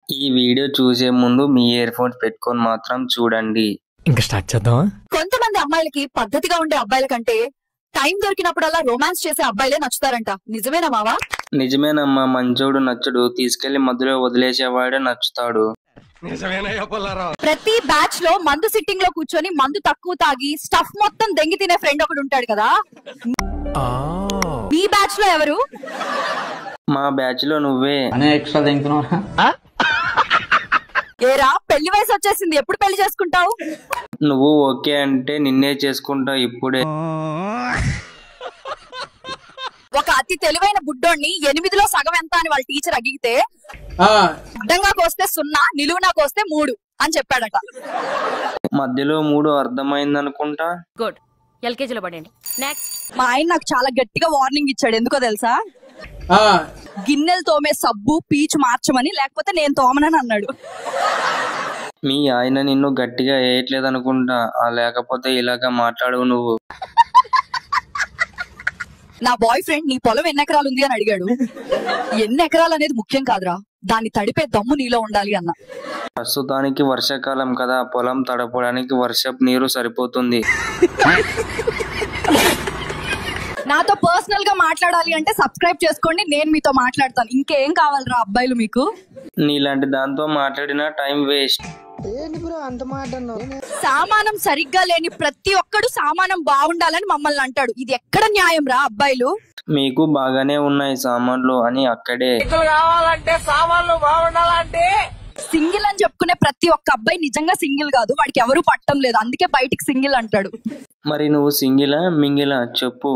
ఈ వీడియో చూసే ముందు మీ ఇయర్ ఫోన్స్ పెట్టుకొని మాత్రం చూడండి. ఇంకా స్టార్ట్ చేద్దామా? కొంతమంది అమ్మాయిలకి పద్ధతిగా ఉండే అబ్బాయిల కంటే టైం దొరికినప్పుడల్లా రొమాన్స్ చేసే అబ్బాయిలే నచ్చుతారంట. నిజమేనా మావా? నిజమేనమ్మా, మంచోడు నచ్చుడు, తీసుకెళ్లి మధ్యలో వదిలేసేవాడే నచ్చుతాడు. ప్రతి బ్యాచ్ లో మందు సిట్టింగ్ లో కూర్చొని మందు తక్కువ తాగి స్టఫ్ మొత్తం దెంగి తినే ఫ్రెండ్ ఒకడు ఉంటాడు కదా. మీ బ్యాచ్ లో ఎవరు? మా బ్యాచ్ లో నువ్వే. ఏరా, పెళ్లి వయసు వచ్చేసింది, ఎప్పుడు పెళ్లి చేసుకుంటావు? నువ్వు ఓకే అంటే నిన్నే చేసుకుంటా ఇప్పుడే. ఒక అతి తెలివైన బుడ్డోడిని 8లో సగం ఎంత అని వాళ్ళ టీచర్ అడిగితే అడ్డంగా కోస్తే 0, నిలువునా కోస్తే 3 అని చెప్పాడట. మధ్యలో 3 అర్థమైందనుకుంటా. గుడ్, ఎల్కేజీలో పడండి. నెక్స్ట్, మా ఆయన నాకు చాలా గట్టిగా వార్నింగ్ ఇచ్చాడు. ఎందుకో తెలుసా? గిన్నెలు తోమే సబ్బు పీచు మార్చమని, లేకపోతే నేను తోమనని అన్నాడు. మీ ఆయన నిన్ను గట్టిగా వేయట్లేదనుకుంటా, లేకపోతే ఇలాగా మాట్లాడవు నువ్వు. నా బాయ్ ఫ్రెండ్ నీ పొలం ఎన్ని ఎకరాలు ఉంది అని అడిగాడు. ఎన్ని ఎకరాలు అనేది ముఖ్యం కాదురా, దాన్ని తడిపే దమ్ము నీలో ఉండాలి అన్న. ప్రస్తుతానికి వర్షాకాలం కదా, పొలం తడపడానికి వర్షపు నీరు సరిపోతుంది. నాతో పర్సనల్ గా మాట్లాడాలి అంటే సబ్స్క్రైబ్ చేసుకోండి, నేను మీతో మాట్లాడతాను. ఇంకేం కావాలరా అబ్బాయిలు మీకు? నీలాంటి దాంతో మాట్లాడిన టైం వేస్ట్. సామానం సరిగ్గా లేని ప్రతి ఒక్కడు సామానం బాగుండాలని మమ్మల్ని అంటాడు. ఇది ఎక్కడ న్యాయం రా అబ్బాయిలు? మీకు బాగానే ఉన్నాయి సామాన్లు అని అక్కడే. సింగిల్ అని చెప్పుకునే ప్రతి ఒక్క అబ్బాయి నిజంగా సింగిల్ కాదు, వాడికి ఎవరు పట్టం లేదు, అందుకే బయటికి సింగిల్ అంటాడు. మరి నువ్వు సింగిలా మింగిలా చెప్పు.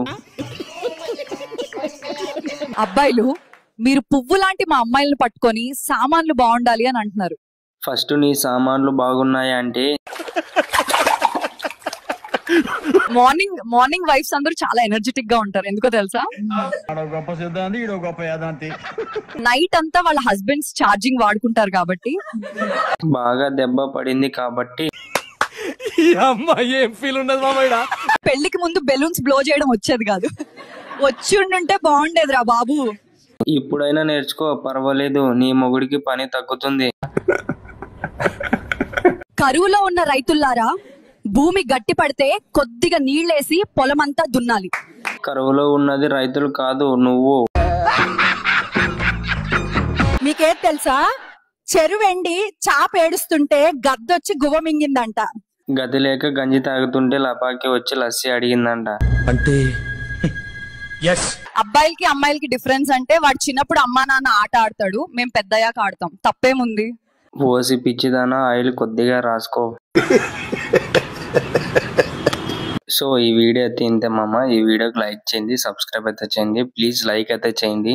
అబ్బాయిలు, మీరు పువ్వు లాంటి మా అమ్మాయిలను పట్టుకొని సామాన్లు బాగుండాలి అని అంటున్నారు. ఫస్ట్ నీ సామాన్లు బాగున్నాయా అంటే? మార్నింగ్ వైఫ్స్ అందరూ చాలా ఎనర్జెటిక్ గా ఉంటారు. ఎందుకో తెలుసా? నైట్ అంతా వాళ్ళ హస్బెండ్స్ ఛార్జింగ్ వాడుకుంటారు కాబట్టి. బాగా దెబ్బ పడింది కాబట్టి. ఏం ఫీల్ ఉండదు మామయ్య. పెళ్లికి ముందు బెలూన్స్ బ్లో చేయడం వచ్చేది కాదు, వచ్చి ఉండుంటే బాగుండేదిరా బాబు. ఇప్పుడైనా నేర్చుకో, పర్వాలేదు, నీ మొగుడికి పని తగ్గుతుంది. కరువులో ఉన్న రైతుల్లారా, భూమి గట్టి పడితే కొద్దిగా నీళ్లేసి పొలమంతా దున్నాలి. కరువులో ఉన్నది రైతులు కాదు, నువ్వు. మీకేం తెలుసా? చెరువెండి చాప ఏడుస్తుంటే గద్దొచ్చి గువ్వ మింగిందంట. గది లేక గంజి తాగుతుంటే లపాకి వచ్చి లస్సీ అడిగిందంట. అంటే అబ్బాయిలకి అమ్మాయిలకి డిఫరెన్స్ అంటే, వాడు చిన్నప్పుడు అమ్మా నాన్న ఆట ఆడతాడు, మేము పెద్దయ్యాక ఆడతాం. తప్పేముంది? ఓసి పిచ్చిదానా, ఆయిల్ కొద్దిగా రాసుకో. సో ఈ వీడియో అయితే ఇంతే మామ. ఈ వీడియోకి లైక్ చేయండి, సబ్స్క్రైబ్ అయితే చేయండి, ప్లీజ్ లైక్ అయితే చేయండి.